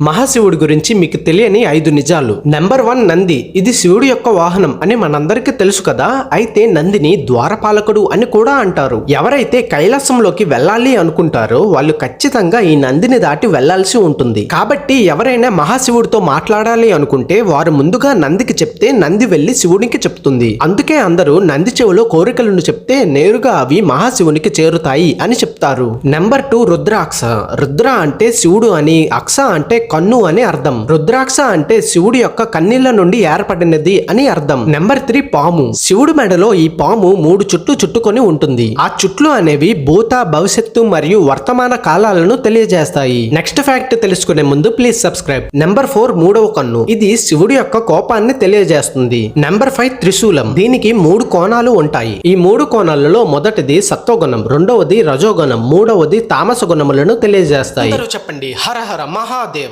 మహాశివుడి గురించి మీకు తెలియని 5 నిజాలు. నెంబర్ 1, నంది. ఇది శివుడి యొక్క వాహనం అని మనందరికీ తెలుసు కదా. అయితే నందిని ద్వారపాలకుడు అని కూడా అంటారు. ఎవరైతే కైలాసంలోకి వెళ్ళాలి అనుకుంటారో వాళ్ళు ఖచ్చితంగా ఈ నందిని దాటి వెళ్లాల్సి ఉంటుంది. కాబట్టి ఎవరైనా మహాశివుడితో మాట్లాడాలి అనుకుంటే వారు ముందుగా నందికి చెప్తే నంది వెళ్లి శివునికి చెప్తుంది. అందుకే అందరూ నంది చెవిలో కోరికలను చెప్తే నేరుగా అవి మహాశివునికి చేరుతాయి అని చెప్తారు. నెంబర్ 2, రుద్రాక్ష. రుద్ర అంటే శివుడు అని, అక్ష అంటే కన్ను అని అర్థం. రుద్రాక్ష అంటే శివుడి యొక్క కన్నీళ్ల నుండి ఏర్పడినది అని అర్థం. నెంబర్ 3, పాము. శివుడి మెడలో ఈ పాము 3 చుట్లు చుట్టుకొని ఉంటుంది. ఆ చుట్లు అనేవి భూత, భవిష్యత్తు మరియు వర్తమాన కాలాలను తెలియజేస్తాయి. నెక్స్ట్ ఫ్యాక్ట్ తెలుసుకునే ముందు ప్లీజ్ సబ్స్క్రైబ్. నెంబర్ 4, మూడవ కన్ను. ఇది శివుడి యొక్క కోపాన్ని తెలియజేస్తుంది. నెంబర్ 5, త్రిశూలం. దీనికి 3 కోణాలు ఉంటాయి. ఈ 3 కోణాలలో మొదటిది సత్వగుణం, రెండవది రజోగుణం, మూడవది తామస గుణములను తెలియజేస్తాయి. చెప్పండి హర హర మహాదేవ.